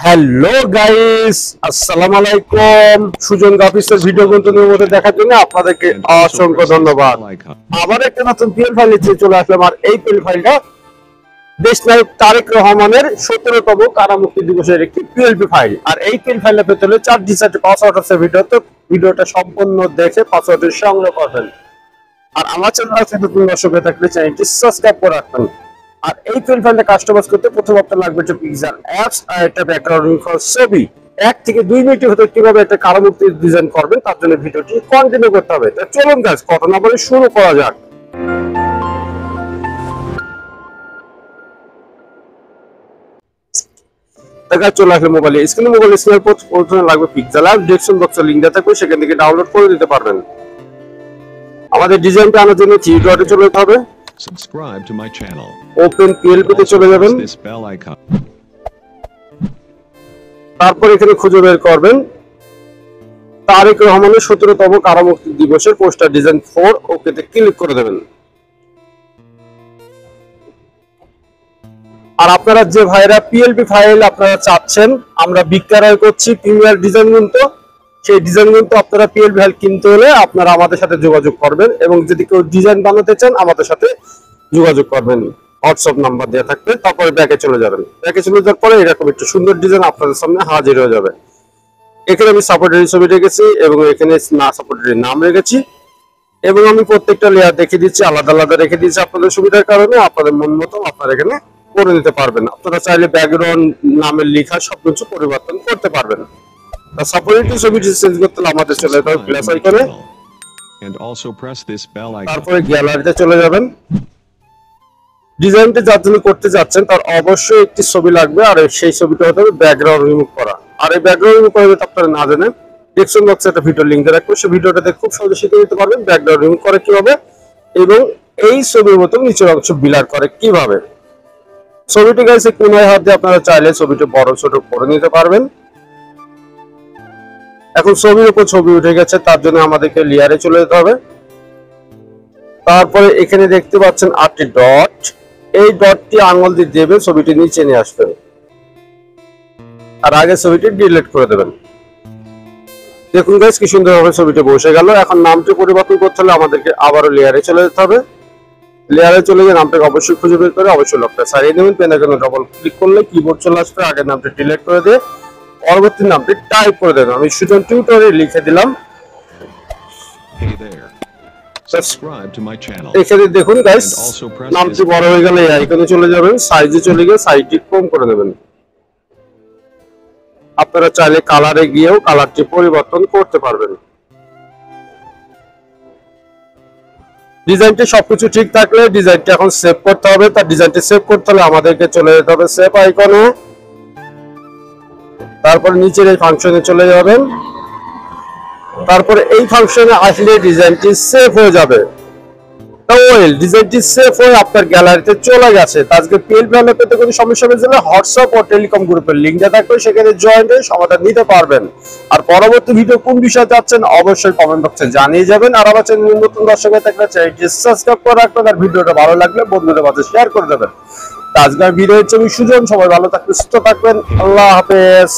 Hello guys, আসসালামু আলাইকুম। সুজন গ্রাফিক্সের ভিডিও কন্টিনিউর মধ্যে দেখার জন্য আপনাদেরকে অসংখ্য ধন্যবাদ। আবার একটা নতুন পিএল ফাইল নিয়ে চলে আসলাম। আর এই পিএল ফাইলটা দেশনায়ক তারেক রহমানের 17তম কারামুক্তি দিবসের একটি পিএলপি ফাইল। আর এই পিএল ফাইলটা পেতে হলে 4 ডিজিট পাসওয়ার্ড আছে ভিডিও, তো ভিডিওটা সম্পূর্ণ দেখে পাসওয়ার্ড সংগ্রহ করবেন। আর আমার চ্যানেলে নতুন দর্শক হয়ে থাকলে চ্যানেলটি সাবস্ক্রাইব করে রাখবেন। আর এই পিএল ফাইলটা কাস্টমাইজ করতে প্রথম আপনার লাগবে একটা পিক্সেল অ্যাপস আর একটা ব্যাকগ্রাউন্ড ছবি। 1 থেকে 2 মিনিটের ভিতরে কিভাবে একটা কারামুক্তি ডিজাইন করবেন তার জন্য ভিডিওটি কন্টিনিউ করতে হবে। তো চলুন গাইস, কথা না বলে শুরু করা যাক। দেখা চলে আসলে মোবাইল স্ক্রিনের প্রথমে লাগবে পিক্সেল অ্যাপ। ডেসক্রিপশন বক্সে লিংক দেওয়া থাকবে, সেখান থেকে ডাউনলোড করে দিতে পারবেন। আমাদের ডিজাইনটা আনার জন্য থ্রি ডটে চলে যেতে হবে। Subscribe to my channel. Open PLP তে চলে যাবেন। This bell icon. তারপর এখানে খুঁজে বের করবেন তারেক রহমানের 17তম কারামুক্তি দিবসের পোস্টার ডিজাইন 4। ওকে তে ক্লিক করে দেবেন। আর আপনারা যে ভাইরা পিএলপি ফাইল আপনারা চাচ্ছেন, আমরা বিক্রয় করছি প্রিমিয়ার ডিজাইন, কিন্তু সেই ডিজাইন কিন্তু আপনারা পিএলপি ফাইল কিনতে হলে আপনারা আমাদের সাথে যোগাযোগ করবেন। এবং যদি কেউ ডিজাইন বানাতে চান আমাদের সাথে যোগাযোগ করবেন। হোয়াটসঅ্যাপ নাম্বার দেওয়া থাকবে। তারপরে ব্যাকে চলে যাবেন। ব্যাকে চলে যাওয়ার পরে এরকম একটা সুন্দর ডিজাইন আপনাদের সামনে হাজির হয়ে যাবে। এখানে আমি সাপোর্টের ছবি রেখেছি এবং এখানে না সাপোর্টের নাম রেখেছি, এবং আমি প্রত্যেকটা লেয়ার দেখিয়ে দিচ্ছি, আলাদা আলাদা রেখে দিচ্ছি আপনাদের সুবিধার কারণে। আপনাদের মন মতো আপনারা এখানে করে নিতে পারবেন। আপনারা চাইলে ব্যাকগ্রাউন্ড নামের লেখা সবকিছু পরিবর্তন করতে পারবেন। সাপোর্টের ছবিটি চেঞ্জ করতে হলে আমাদের চলে যেতে হবে প্লাস আইকনে। And also press this bell icon. তারপরে গ্যালারিতে চলে যাবেন। ডিজাইনটা যার জন্য করতে যাচ্ছেন তার অবশ্যই একটি ছবি লাগবে, আর সেই ছবিটা হতে হবে ব্যাকগ্রাউন্ড রিমুভ করা। আর এই ব্যাকগ্রাউন্ড রিমুভ করা যদি আপনারা না জানেন, ডেসক্রিপশন বক্সে একটা ভিডিও লিংক দিয়ে রাখবো, সেই ভিডিওটাতে খুব সহজে শিখে নিতে পারবেন ব্যাকগ্রাউন্ড রিমুভ করে কিভাবে, এবং এই ছবির মতো নিচের অংশ বিলার করে কিভাবে। ছবিটি গাইছে কোনায় হাত দিয়ে আপনারা চাইলে ছবিটা বড় ছোট করে নিতে পারবেন। এখন ছবির উপর ছবি উঠে গেছে, তার জন্য আমাদেরকে লেয়ারে চলে যেতে হবে। তারপরে এখানে দেখতে পাচ্ছেন 8টি ডট। এই ডটটি আঙুল দিয়ে দেবে, ছবিটি নিচে নিয়ে আসবে, আর আগে ছবিটি ডিলিট করে দেবেন। দেখুন গাইস কি সুন্দরভাবে ছবিটি বসে গেল। এখন নামটি পরিবর্তন করতে হলে আমাদেরকে আবারও লেয়ারে চলে যেতে হবে। লেয়ারে চলে গিয়ে নামটাকে অবশ্যই খুঁজে বের করে অবশ্যই লকটা সারিয়ে নেবেন। পেন আইকনে ডবল ক্লিক করলে কিবোর্ড চলে আসবে। আগের নামটি ডিলিট করে দিয়ে পরবর্তী নামটি টাইপ করে দেবেন। আমি সুজন টিউটোরিয়াল লিখে দিলাম। Hey there. Subscribe to my channel. এখানে দেখুন গাইস নামটি বড় হয়ে গেলে এই আইকনে চলে যাবেন, সাইজে চলে গিয়ে সাইজটি কম করে দেবেন। আপনারা চাইলে কালারে গিয়েও কালারটি পরিবর্তন করতে পারবেন। ডিজাইনটি সবকিছু ঠিক থাকলে ডিজাইনটি এখন সেভ করতে হবে। তার ডিজাইনটি সেভ করতে হলে আমাদেরকে চলে যেতে হবে সেভ আইকনে। তারপরে নিচের এই ফাংশনে চলে যাবেন। তারপরে এই ফাংশনে আসলে ডিজাইনটি সেভ হয়ে যাবে। ওয়েল, ডিজাইনটি সেভ হয়ে আপনার গ্যালারিতে চলে গেছে। আজকে পিএলপি ফাইল পেতে কোনো সমস্যা হলে হোয়াটসঅ্যাপ ও টেলিকম গ্রুপের লিংক দেওয়া থাকবে, সেখানে জয়েন হয়ে সমাধান নিতে পারবেন। আর পরবর্তী ভিডিও কোন বিষয়ে চাচ্ছেন অবশ্যই কমেন্ট বক্সে জানিয়ে যাবেন। আর আমার চ্যানেল নতুন দর্শক হয়ে থাকলে চ্যানেলটি সাবস্ক্রাইব করে রাখবেন, আর ভিডিওটা ভালো লাগলে বন্ধুদের মাঝে শেয়ার করে দেবেন। আজকের ভিডিও হচ্ছে সুজন। সবাই ভালো থাকবেন, সুস্থ থাকবেন। আল্লাহ হাফেজ।